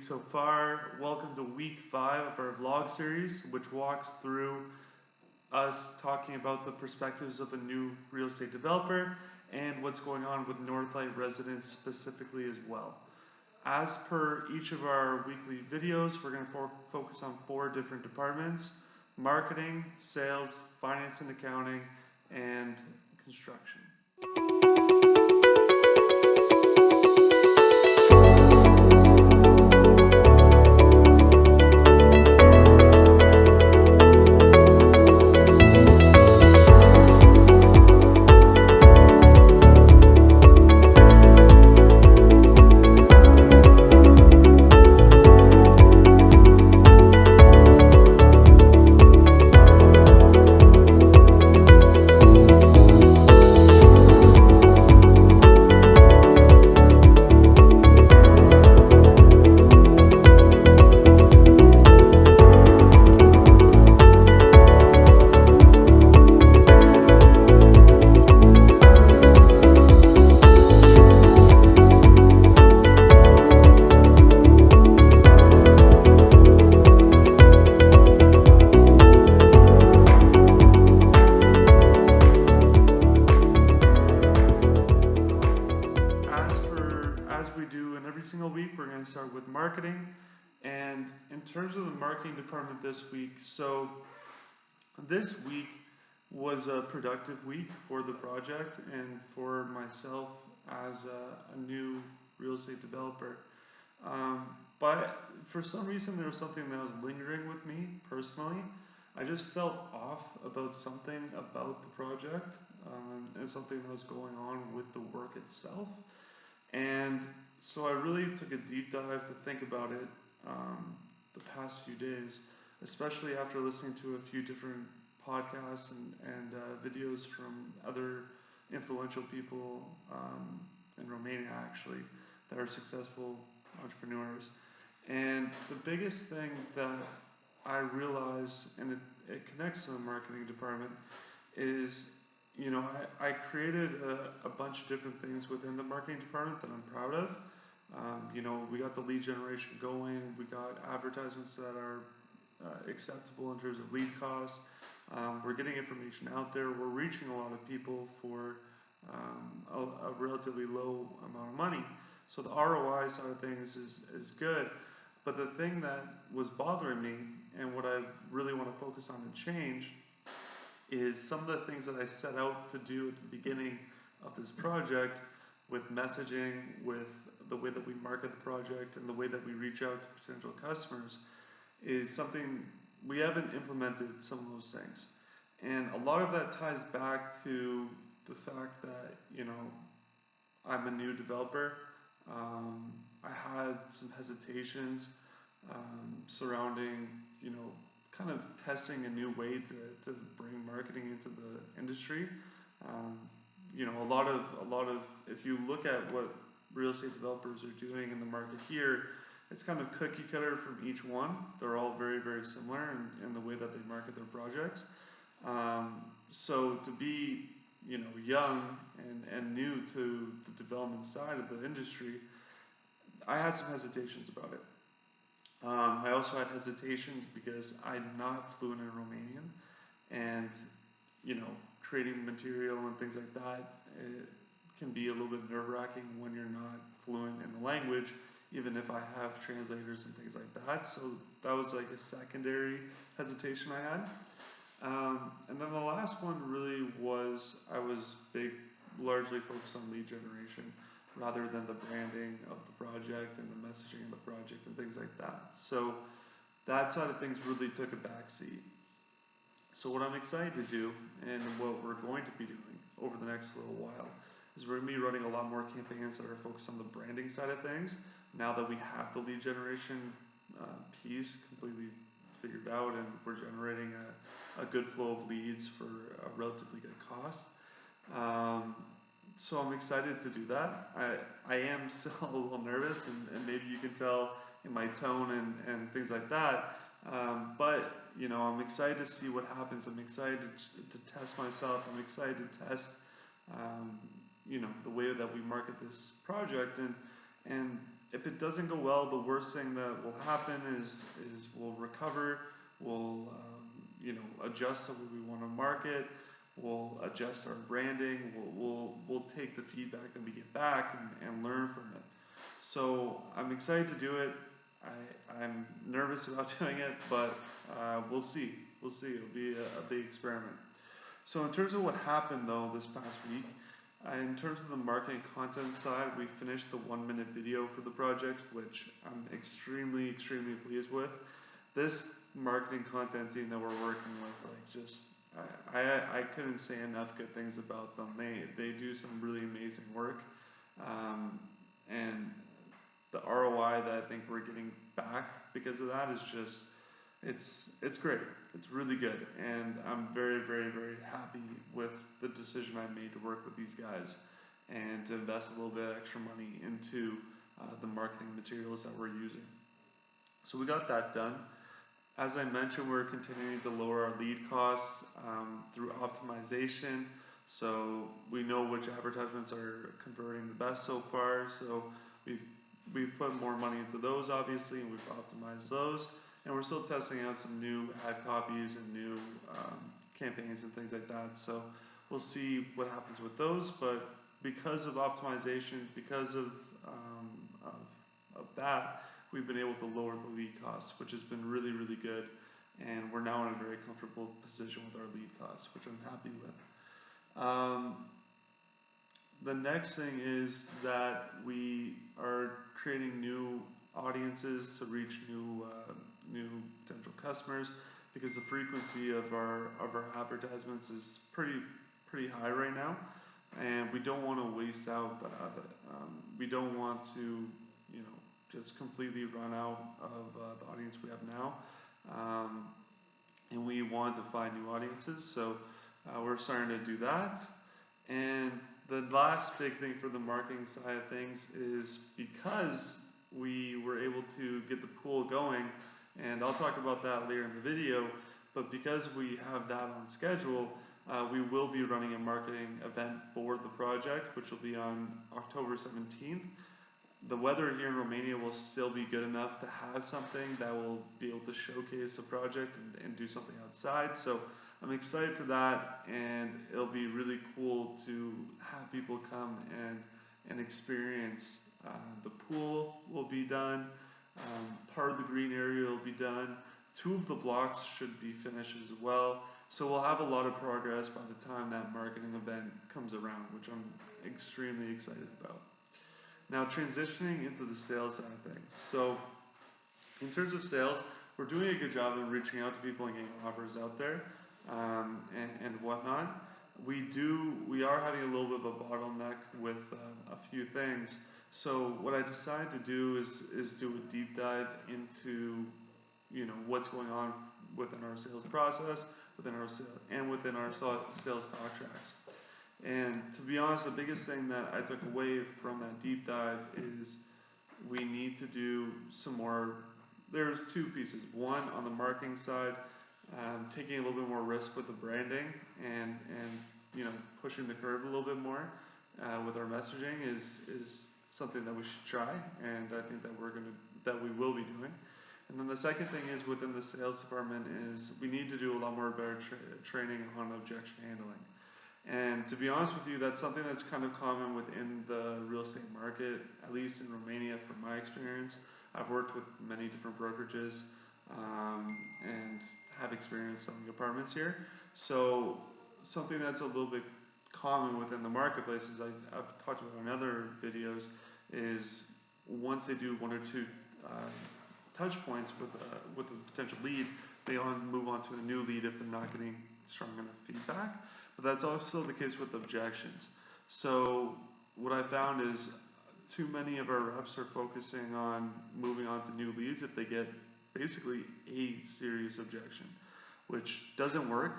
so far. Welcome to week 5 of our vlog series, which walks through us talking about the perspectives of a new real estate developer and what's going on with NorthLight Residence specifically as well. As per each of our weekly videos, we're going to focus on 4 different departments: marketing, sales, finance and accounting, and construction. We're going to start with marketing. And in terms of the marketing department this week, so this week was a productive week for the project and for myself as a new real estate developer. But for some reason there was something that was lingering with me personally. I just felt off about something about the project and something that was going on with the work itself. And so I really took a deep dive to think about it the past few days, especially after listening to a few different podcasts and videos from other influential people in Romania, actually, that are successful entrepreneurs. And the biggest thing that I realized, and it connects to the marketing department, is I created a bunch of different things within the marketing department that I'm proud of. We got the lead generation going, we got advertisements that are acceptable in terms of lead costs, we're getting information out there, we're reaching a lot of people for a relatively low amount of money. So the ROI side of things is good, but the thing that was bothering me and what I really want to focus on and change is some of the things that I set out to do at the beginning of this project, with messaging, with the way that we market the project, and the way that we reach out to potential customers, is something we haven't implemented some of those things. And a lot of that ties back to the fact that, I'm a new developer. I had some hesitations surrounding, kind of testing a new way to bring marketing into the industry. A lot of, if you look at what real estate developers are doing in the market here, it's kind of cookie cutter from each one. They're all very, very similar in the way that they market their projects. So to be, young and new to the development side of the industry, I had some hesitations about it. I also had hesitations because I'm not fluent in Romanian, and creating material and things like that, it can be a little bit nerve-wracking when you're not fluent in the language, even if I have translators and things like that. So that was like a secondary hesitation I had. And then the last one really was, I was largely focused on lead generation rather than the branding of the project and the messaging of the project and things like that. So that side of things really took a backseat. So what I'm excited to do, and what we're going to be doing over the next little while, is we're going to be running a lot more campaigns that are focused on the branding side of things, now that we have the lead generation piece completely figured out and we're generating a good flow of leads for a relatively good cost. So I'm excited to do that. I am still a little nervous, and maybe you can tell in my tone and things like that. But I'm excited to see what happens. I'm excited to test myself. I'm excited to test the way that we market this project, and if it doesn't go well, the worst thing that will happen is we'll recover, we'll adjust to what we want to market, we'll adjust our branding, we'll take the feedback that we get back and learn from it. So I'm excited to do it. I'm nervous about doing it, but we'll see. We'll see. It'll be a big experiment. So in terms of what happened though this past week, in terms of the marketing content side, we finished the 1-minute video for the project, which I'm extremely pleased with. This marketing content team that we're working with, like, just I couldn't say enough good things about them. They do some really amazing work, and the ROI that I think we're getting back because of that is just it's great. It's really good, and I'm very happy with the decision I made to work with these guys and to invest a little bit of extra money into the marketing materials that we're using. So we got that done. As I mentioned, we're continuing to lower our lead costs through optimization. So we know which advertisements are converting the best so far. So we've put more money into those, obviously, and we've optimized those. And we're still testing out some new ad copies and new campaigns and things like that. So we'll see what happens with those. But because of optimization, because of that, we've been able to lower the lead costs, which has been really good. And we're now in a very comfortable position with our lead costs, which I'm happy with. The next thing is that we are creating new audiences to reach new potential customers, because the frequency of our advertisements is pretty high right now, and we don't want to waste out we don't want to just completely run out of the audience we have now, and we want to find new audiences. So we're starting to do that. And the last big thing for the marketing side of things is, because we were able to get the pool going, and I'll talk about that later in the video, but because we have that on schedule, we will be running a marketing event for the project, which will be on October 17th. The weather here in Romania will still be good enough to have something that will be able to showcase the project and do something outside. So I'm excited for that, and it'll be really cool to have people come and experience. The pool will be done, part of the green area will be done, 2 of the blocks should be finished as well. So we'll have a lot of progress by the time that marketing event comes around, which I'm extremely excited about. Now, transitioning into the sales side of things. So in terms of sales, we're doing a good job of reaching out to people and getting offers out there, and whatnot. We are having a little bit of a bottleneck with a few things. So what I decided to do is do a deep dive into what's going on within our sales process, within our sales talk tracks. And to be honest, the biggest thing that I took away from that deep dive is we need to do some more. There's 2 pieces. One, on the marketing side, taking a little bit more risk with the branding and pushing the curve a little bit more with our messaging is something that we should try, and I think that we will be doing. And then the second thing is, within the sales department, is we need to do a lot more better training on objection handling. And to be honest with you, that's something that's kind of common within the real estate market, at least in Romania from my experience. I've worked with many different brokerages and have experience selling apartments here. So something that's a little bit common within the marketplace, is I've talked about in other videos, is once they do 1 or 2 touch points with a potential lead, they move on to a new lead if they're not getting strong enough feedback. But that's also the case with objections. So what I found is too many of our reps are focusing on moving on to new leads if they get basically a serious objection, which doesn't work,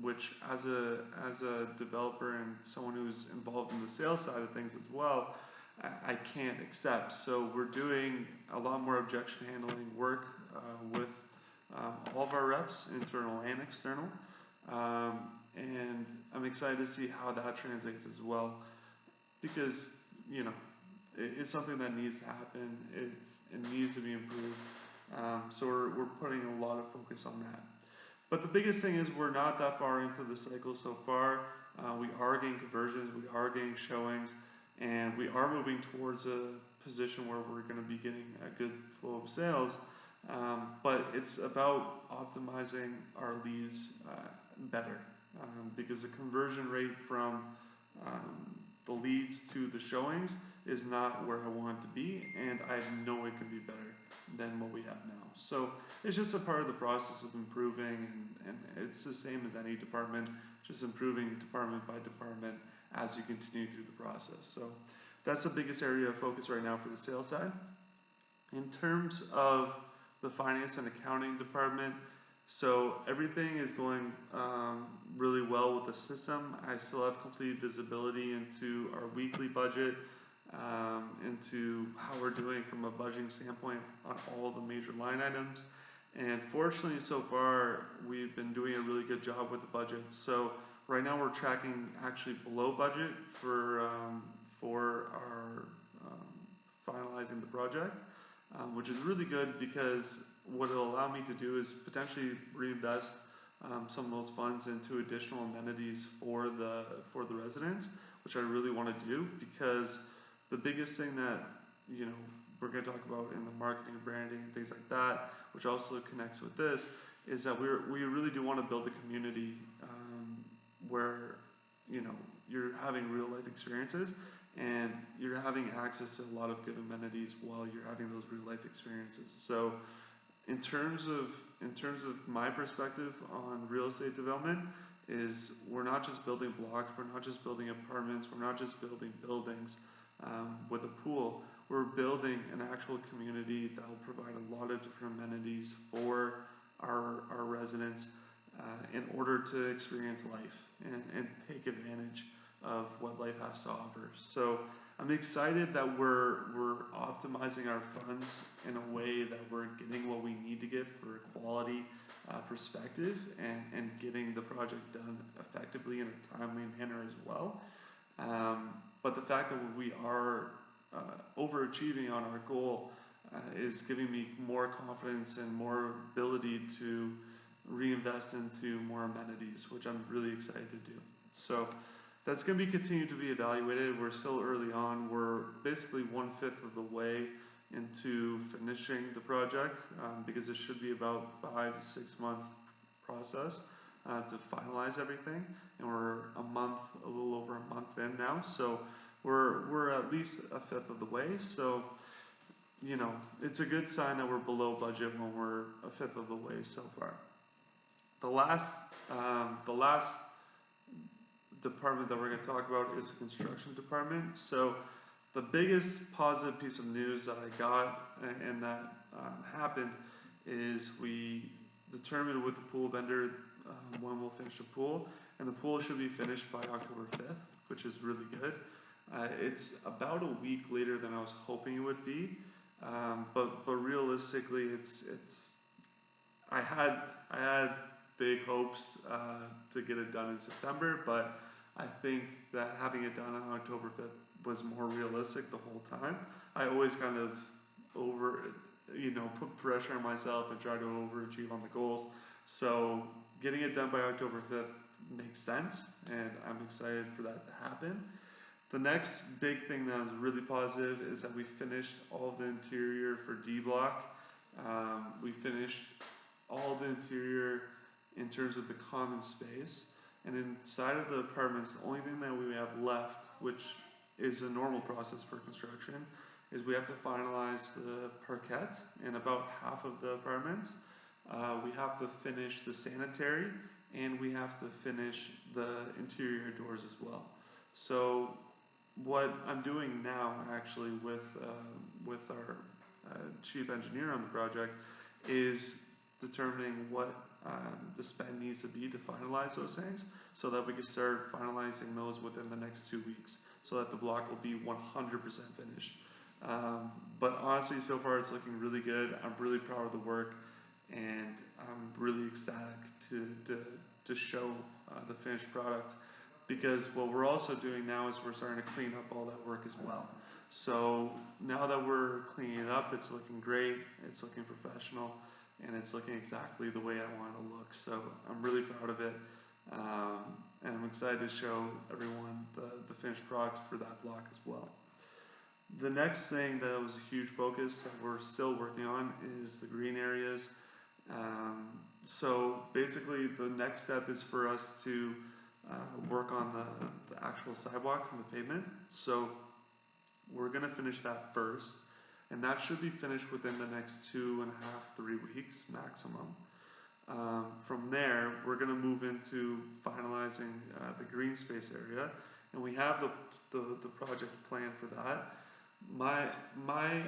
which as a developer and someone who's involved in the sales side of things as well, I can't accept. So we're doing a lot more objection handling work with all of our reps, internal and external, and I'm excited to see how that translates as well, because it's something that needs to happen. It needs to be improved. So we're putting a lot of focus on that. But the biggest thing is we're not that far into the cycle so far. We are getting conversions, we are getting showings, and we are moving towards a position where we're going to be getting a good flow of sales. But it's about optimizing our leads better, because the conversion rate from the leads to the showings is not where I want it to be, and I know it can be better than what we have now. So it's just a part of the process of improving, and it's the same as any department, just improving department by department as you continue through the process. So that's the biggest area of focus right now for the sales side. In terms of the finance and accounting department, so everything is going really well with the system. I still have complete visibility into our weekly budget, into how we're doing from a budgeting standpoint on all the major line items. And fortunately, so far, we've been doing a really good job with the budget. So right now, we're tracking actually below budget for our finalizing the project, which is really good, because what it'll allow me to do is potentially reinvest some of those funds into additional amenities for the residents, which I really want to do, because the biggest thing that, you know, we're going to talk about in the marketing and branding and things like that, which also connects with this, is that we really do want to build a community where, you know, you're having real life experiences and you're having access to a lot of good amenities while you're having those real life experiences. So in terms of my perspective on real estate development, is we're not just building blocks, we're not just building apartments, we're not just building buildings with a pool. We're building an actual community that will provide a lot of different amenities for our residents in order to experience life and take advantage of what life has to offer. So I'm excited that we're optimizing our funds in a way that we're getting what we need to get for a quality perspective, and getting the project done effectively in a timely manner as well. But the fact that we are overachieving on our goal is giving me more confidence and more ability to reinvest into more amenities, which I'm really excited to do. So that's going to be continued to be evaluated. We're still early on. We're basically 1/5 of the way into finishing the project, because it should be about 5 to 6 month process to finalize everything, and we're a little over a month in now. So we're at least 1/5 of the way. So, you know, it's a good sign that we're below budget when we're 1/5 of the way so far. The last department that we're going to talk about is the construction department. So the biggest positive piece of news that I got and that happened is we determined with the pool vendor when we'll finish the pool, and the pool should be finished by October 5th, which is really good. It's about a week later than I was hoping it would be, but realistically, I had big hopes to get it done in September, but I think that having it done on October 5th was more realistic the whole time. I always kind of put pressure on myself and try to overachieve on the goals. So getting it done by October 5th makes sense, and I'm excited for that to happen. The next big thing that was really positive is that we finished all the interior for D block. We finished all the interior in terms of the common space, and inside of the apartments, the only thing that we have left, which is a normal process for construction, is we have to finalize the parquet in about half of the apartments. We have to finish the sanitary, and we have to finish the interior doors as well. So what I'm doing now, actually, with our chief engineer on the project, is determining what the spend needs to be to finalize those things, so that we can start finalizing those within the next 2 weeks, so that the block will be 100% finished. But honestly, so far it's looking really good. I'm really proud of the work, and I'm really ecstatic to show the finished product, because what we're also doing now is we're starting to clean up all that work as well. So now that we're cleaning it up, it's looking great, it's looking professional, and it's looking exactly the way I want it to look. So I'm really proud of it, and I'm excited to show everyone the finished product for that block as well. The next thing that was a huge focus that we're still working on is the green areas. So basically the next step is for us to work on the actual sidewalks and the pavement. So we're going to finish that first, and that should be finished within the next 2.5, 3 weeks maximum. From there, we're going to move into finalizing the green space area, and we have the project plan for that. My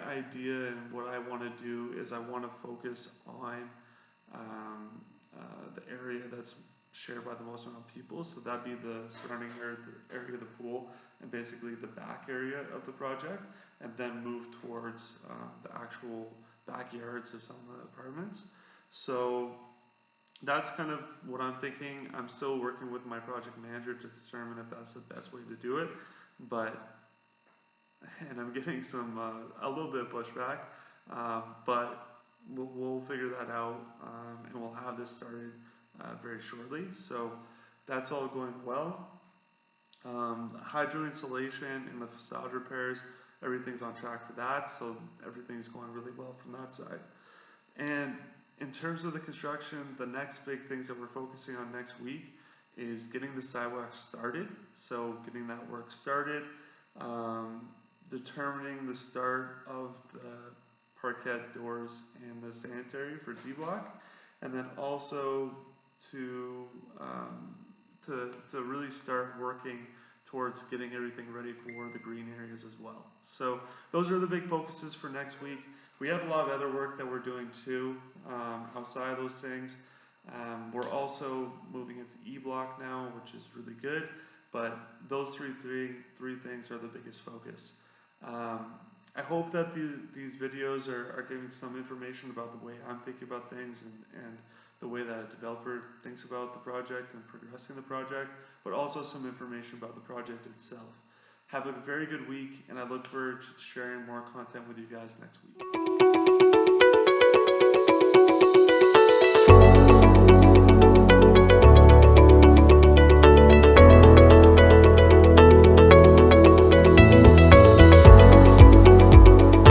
idea and what I want to do is I want to focus on the area that's shared by the most amount of people. So that'd be the surrounding area, the area of the pool, and basically the back area of the project, and then move towards the actual backyards of some of the apartments. So that's kind of what I'm thinking. I'm still working with my project manager to determine if that's the best way to do it, and I'm getting some a little bit of pushback, but we'll figure that out, and we'll have this started very shortly. So that's all going well. Hydro insulation and the facade repairs, everything's on track for that, so everything's going really well from that side. And in terms of the construction, the next big things that we're focusing on next week is getting the sidewalks started. So getting that work started, determining the start of the parquet doors and the sanitary for D block, and then also to really start working towards getting everything ready for the green areas as well. So those are the big focuses for next week. We have a lot of other work that we're doing too, outside of those things. We're also moving into E block now, which is really good, but those three things are the biggest focus. I hope that these videos are giving some information about the way I'm thinking about things and the way that a developer thinks about the project and progressing the project, but also some information about the project itself. Have a very good week, and I look forward to sharing more content with you guys next week.